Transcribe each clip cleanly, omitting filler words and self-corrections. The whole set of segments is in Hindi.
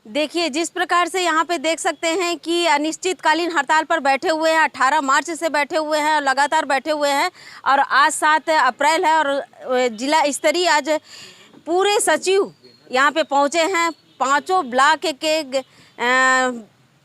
देखिए, जिस प्रकार से यहाँ पे देख सकते हैं कि अनिश्चितकालीन हड़ताल पर बैठे हुए हैं, 18 मार्च से बैठे हुए हैं और लगातार बैठे हुए हैं और आज 7 अप्रैल है और जिला स्तरीय आज पूरे सचिव यहाँ पे पहुँचे हैं। पांचों ब्लॉक के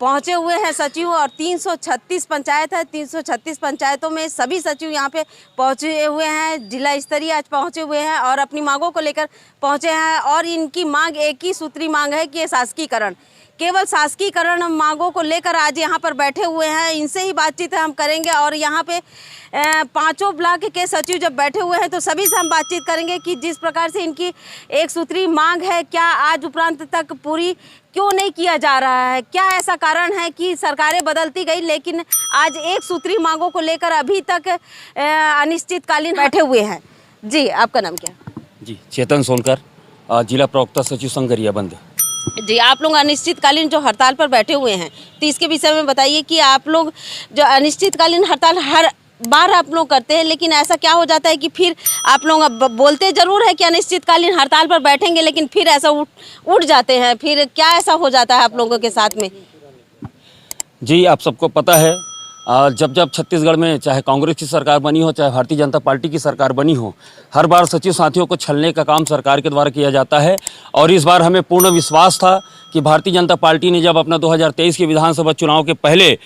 पहुँचे हुए हैं सचिव और 336 पंचायत है। 336 पंचायतों में सभी सचिव यहाँ पे पहुँचे हुए हैं। जिला स्तरीय आज पहुँचे हुए हैं और अपनी मांगों को लेकर पहुँचे हैं और इनकी मांग एक ही सूत्री मांग है कि शासकीकरण, केवल शासकीकरण मांगों को लेकर आज यहाँ पर बैठे हुए हैं। इनसे ही बातचीत हम करेंगे और यहाँ पे पांचों ब्लॉक के सचिव जब बैठे हुए हैं तो सभी से हम बातचीत करेंगे कि जिस प्रकार से इनकी एक सूत्री मांग है, क्या आज उपरांत तक पूरी क्यों नहीं किया जा रहा है, क्या ऐसा कारण है कि सरकारें बदलती गई लेकिन आज एक सूत्री मांगों को लेकर अभी तक अनिश्चितकालीन बैठे हुए हैं। जी, आपका नाम क्या? जी, चेतन सोनकर, जिला प्रवक्ता सचिव संघ गरियाबंद। जी, आप लोग अनिश्चितकालीन जो हड़ताल पर बैठे हुए हैं तो इसके विषय में बताइए कि आप लोग जो अनिश्चितकालीन हड़ताल हर बार आप लोग करते हैं, लेकिन ऐसा क्या हो जाता है कि फिर आप लोग अब बोलते ज़रूर है कि अनिश्चितकालीन हड़ताल पर बैठेंगे लेकिन फिर ऐसा उठ जाते हैं, फिर क्या ऐसा हो जाता है आप लोगों के साथ में? जी, आप सबको पता है, जब जब छत्तीसगढ़ में चाहे कांग्रेस की सरकार बनी हो चाहे भारतीय जनता पार्टी की सरकार बनी हो, हर बार सचिव साथियों को छलने का काम सरकार के द्वारा किया जाता है। और इस बार हमें पूर्ण विश्वास था कि भारतीय जनता पार्टी ने जब अपना 2023 के विधानसभा चुनाव के पहले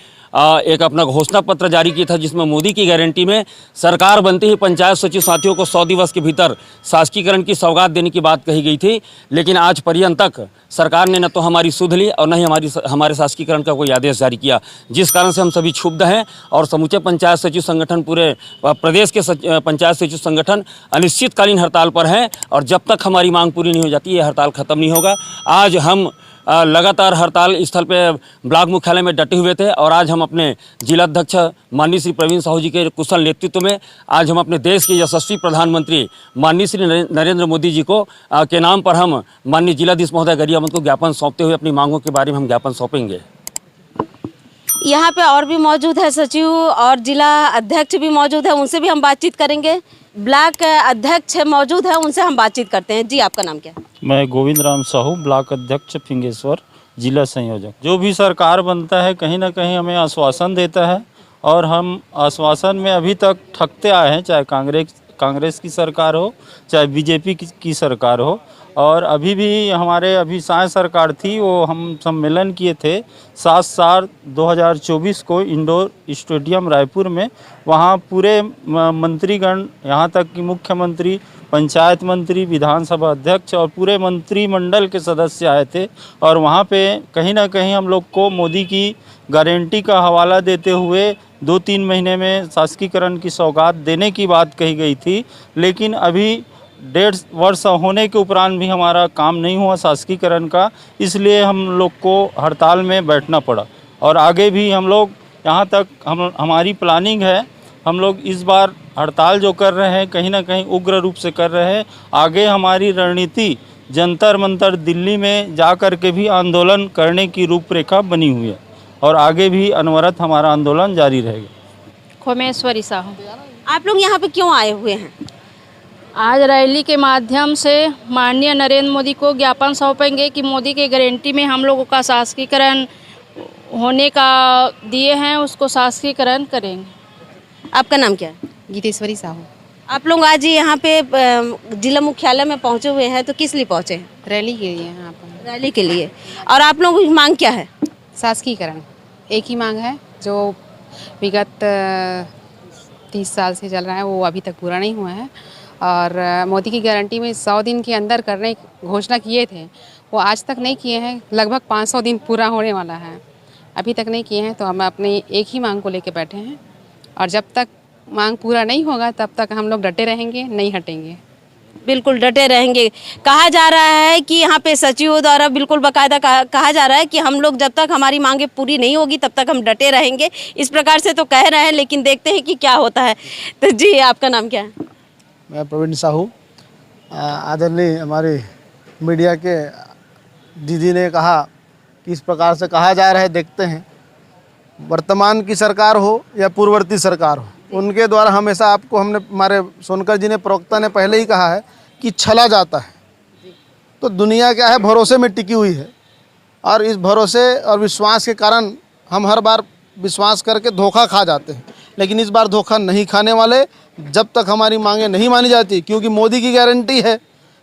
एक अपना घोषणा पत्र जारी किया था जिसमें मोदी की गारंटी में सरकार बनते ही पंचायत सचिव साथियों को 100 दिवस के भीतर शासकीकरण की सौगात देने की बात कही गई थी। लेकिन आज पर्यंत तक सरकार ने न तो हमारी सुध ली और न ही हमारे शासकीकरण का कोई आदेश जारी किया, जिस कारण से हम सभी क्षुब्ध हैं और समूचे पंचायत सचिव संगठन, पूरे प्रदेश के पंचायत सचिव संगठन अनिश्चितकालीन हड़ताल पर हैं और जब तक हमारी मांग पूरी नहीं हो जाती ये हड़ताल खत्म नहीं होगा। आज हम लगातार हड़ताल स्थल पे ब्लॉक मुख्यालय में डटे हुए थे और आज हम अपने जिलाध्यक्ष माननीय श्री प्रवीण साहू जी के कुशल नेतृत्व में आज हम अपने देश के यशस्वी प्रधानमंत्री माननीय श्री नरेंद्र मोदी जी को के नाम पर हम माननीय जिलाधीश महोदय गरियाबंद को ज्ञापन सौंपते हुए अपनी मांगों के बारे में हम ज्ञापन सौंपेंगे। यहाँ पे और भी मौजूद है सचिव और जिला अध्यक्ष भी मौजूद है, उनसे भी हम बातचीत करेंगे। ब्लॉक अध्यक्ष मौजूद है, उनसे हम बातचीत करते हैं। जी, आपका नाम क्या है? मैं गोविंद राम साहू, ब्लॉक अध्यक्ष फिंगेश्वर, जिला संयोजक। जो भी सरकार बनता है कहीं ना कहीं हमें आश्वासन देता है और हम आश्वासन में अभी तक ठगते आए हैं, चाहे कांग्रेस की सरकार हो चाहे बीजेपी की सरकार हो। और अभी भी हमारे अभी साय सरकार थी, वो हम सम्मेलन किए थे 7/4/2024 को इंडोर स्टेडियम रायपुर में। वहाँ पूरे मंत्रीगण, यहाँ तक कि मुख्यमंत्री, पंचायत मंत्री, विधानसभा अध्यक्ष और पूरे मंत्रिमंडल के सदस्य आए थे और वहाँ पे कहीं ना कहीं हम लोग को मोदी की गारंटी का हवाला देते हुए 2-3 महीने में शासकीकरण की सौगात देने की बात कही गई थी। लेकिन अभी 1.5 वर्ष होने के उपरांत भी हमारा काम नहीं हुआ शासकीकरण का, इसलिए हम लोग को हड़ताल में बैठना पड़ा। और आगे भी हम लोग यहाँ तक हमारी प्लानिंग है, हम लोग इस बार हड़ताल जो कर रहे हैं कहीं ना कहीं उग्र रूप से कर रहे हैं। आगे हमारी रणनीति जंतर मंतर दिल्ली में जा कर के भी आंदोलन करने की रूपरेखा बनी हुई है और आगे भी अनवरत हमारा आंदोलन जारी रहेगा। खोमेश्वरी साहू। आप लोग यहाँ पे क्यों आए हुए हैं? आज रैली के माध्यम से माननीय नरेंद्र मोदी को ज्ञापन सौंपेंगे कि मोदी के गारंटी में हम लोगों का शासकीकरण होने का दिए हैं, उसको शासकीकरण करेंगे। आपका नाम क्या है? गीतेश्वरी साहू। आप लोग आज यहाँ पे जिला मुख्यालय में पहुँचे हुए हैं तो किस लिए पहुँचे हैं? रैली के लिए यहाँ पर। रैली के लिए। और आप लोगों की मांग क्या है? शासकीकरण एक ही मांग है जो विगत 30 साल से चल रहा है, वो अभी तक पूरा नहीं हुआ है। और मोदी की गारंटी में 100 दिन के अंदर करने की घोषणा किए थे, वो आज तक नहीं किए हैं। लगभग 500 दिन पूरा होने वाला है, अभी तक नहीं किए हैं। तो हम अपनी एक ही मांग को लेकर बैठे हैं और जब तक मांग पूरा नहीं होगा तब तक हम लोग डटे रहेंगे, नहीं हटेंगे। बिल्कुल डटे रहेंगे। कहा जा रहा है कि यहाँ पे सचिवों द्वारा बिल्कुल बाकायदा कहा जा रहा है कि हम लोग जब तक हमारी मांगे पूरी नहीं होगी तब तक हम डटे रहेंगे, इस प्रकार से तो कह रहे हैं, लेकिन देखते हैं कि क्या होता है। तो जी, आपका नाम क्या है? मैं प्रवीण साहू। आदरणीय हमारी मीडिया के दीदी ने कहा कि इस प्रकार से कहा जा रहा है, देखते हैं वर्तमान की सरकार हो या पूर्ववर्ती सरकार हो, उनके द्वारा हमेशा आपको हमारे सोनकर जी ने, प्रवक्ता ने पहले ही कहा है कि छला जाता है। तो दुनिया क्या है, भरोसे में टिकी हुई है और इस भरोसे और विश्वास के कारण हम हर बार विश्वास करके धोखा खा जाते हैं, लेकिन इस बार धोखा नहीं खाने वाले जब तक हमारी मांगें नहीं मानी जाती, क्योंकि मोदी की गारंटी है।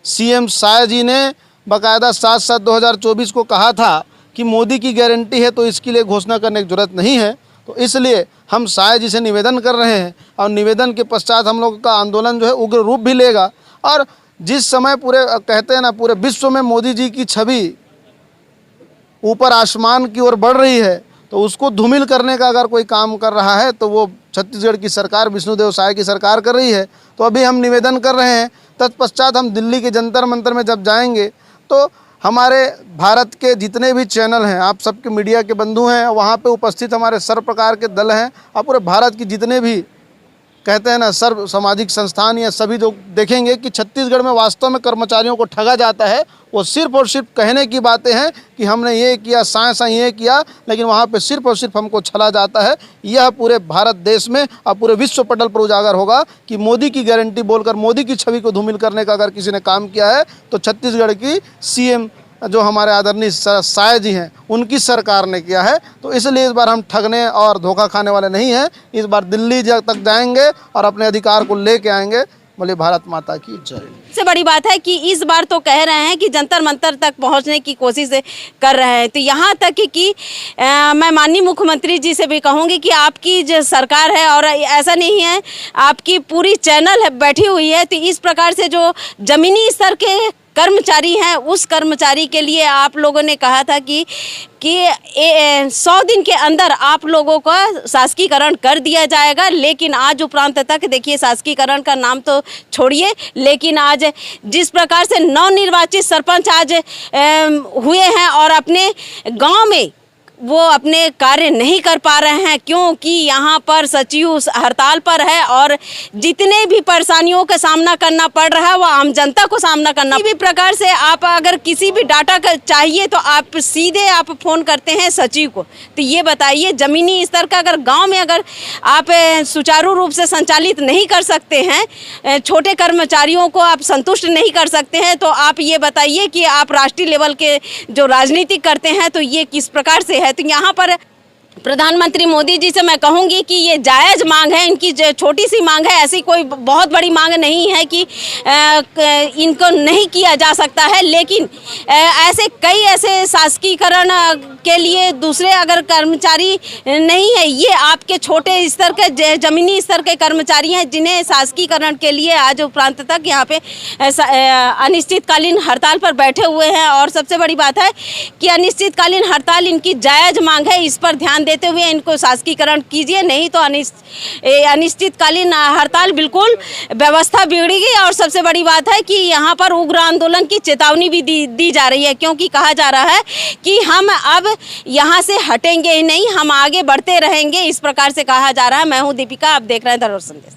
सीएम साय जी ने बाकायदा 7/7/2024 को कहा था कि मोदी की गारंटी है तो इसके लिए घोषणा करने की जरूरत नहीं है। तो इसलिए हम साय जी से निवेदन कर रहे हैं और निवेदन के पश्चात हम लोग का आंदोलन जो है उग्र रूप भी लेगा। और जिस समय पूरे कहते हैं ना, पूरे विश्व में मोदी जी की छवि ऊपर आसमान की ओर बढ़ रही है, तो उसको धूमिल करने का अगर कोई काम कर रहा है तो वो छत्तीसगढ़ की सरकार, विष्णुदेव साय की सरकार कर रही है। तो अभी हम निवेदन कर रहे हैं, तत्पश्चात हम दिल्ली के जंतर मंतर में जब जाएंगे तो हमारे भारत के जितने भी चैनल हैं, आप सबके मीडिया के बंधु हैं, वहाँ पे उपस्थित हमारे सर्व प्रकार के दल हैं और पूरे भारत की जितने भी कहते हैं ना सर्व सामाजिक संस्थान, या सभी लोग देखेंगे कि छत्तीसगढ़ में वास्तव में कर्मचारियों को ठगा जाता है। वो सिर्फ और सिर्फ कहने की बातें हैं कि हमने ये किया, साए साए ये किया, लेकिन वहाँ पे सिर्फ और सिर्फ हमको छला जाता है। यह पूरे भारत देश में और पूरे विश्व पटल पर उजागर होगा कि मोदी की गारंटी बोलकर मोदी की छवि को धूमिल करने का अगर किसी ने काम किया है तो छत्तीसगढ़ की सीएम जो हमारे आदरणीय साय जी हैं उनकी सरकार ने किया है। तो इसलिए इस बार हम ठगने और धोखा खाने वाले नहीं हैं। इस बार दिल्ली तक जाएंगे और अपने अधिकार को लेके आएंगे। बोले भारत माता की जय। सबसे बड़ी बात है कि इस बार तो कह रहे हैं कि जंतर मंतर तक पहुंचने की कोशिश कर रहे हैं। तो यहाँ तक कि मैं माननीय मुख्यमंत्री जी से भी कहूँगी कि आपकी जो सरकार है, और ऐसा नहीं है, आपकी पूरी चैनल है बैठी हुई है, तो इस प्रकार से जो जमीनी स्तर के कर्मचारी हैं उस कर्मचारी के लिए आप लोगों ने कहा था कि 100 दिन के अंदर आप लोगों का शासकीकरण कर दिया जाएगा। लेकिन आज उपरांत तक देखिए शासकीकरण का नाम तो छोड़िए, लेकिन आज जिस प्रकार से नवनिर्वाचित सरपंच आज हुए हैं और अपने गांव में वो अपने कार्य नहीं कर पा रहे हैं, क्योंकि यहाँ पर सचिव हड़ताल पर है और जितने भी परेशानियों का सामना करना पड़ रहा है वो आम जनता को सामना करना। किसी भी प्रकार से आप अगर किसी भी डाटा का चाहिए तो आप सीधे आप फ़ोन करते हैं सचिव को। तो ये बताइए, ज़मीनी स्तर का अगर गांव में अगर आप सुचारू रूप से संचालित नहीं कर सकते हैं, छोटे कर्मचारियों को आप संतुष्ट नहीं कर सकते हैं, तो आप ये बताइए कि आप राष्ट्रीय लेवल के जो राजनीति करते हैं तो ये किस प्रकार से है। तो यहाँ पर प्रधानमंत्री मोदी जी से मैं कहूँगी कि ये जायज़ मांग है, इनकी छोटी सी मांग है, ऐसी कोई बहुत बड़ी मांग नहीं है कि इनको नहीं किया जा सकता है। लेकिन ऐसे कई ऐसे शासकीकरण के लिए दूसरे अगर कर्मचारी नहीं है, ये आपके छोटे स्तर के ज़मीनी स्तर के कर्मचारी हैं जिन्हें शासकीकरण के लिए आज उपरांत तक यहाँ पे अनिश्चितकालीन हड़ताल पर बैठे हुए हैं। और सबसे बड़ी बात है कि अनिश्चितकालीन हड़ताल इनकी जायज़ मांग है, इस पर ध्यान देते हुए इनको शासकीकरण कीजिए, नहीं तो अनिश्चितकालीन हड़ताल बिल्कुल व्यवस्था बिगड़ेगी। और सबसे बड़ी बात है कि यहाँ पर उग्र आंदोलन की चेतावनी भी दी जा रही है, क्योंकि कहा जा रहा है कि हम अब यहाँ से हटेंगे ही नहीं, हम आगे बढ़ते रहेंगे, इस प्रकार से कहा जा रहा है। मैं हूँ दीपिका, आप देख रहे हैं धरोहर संदेश।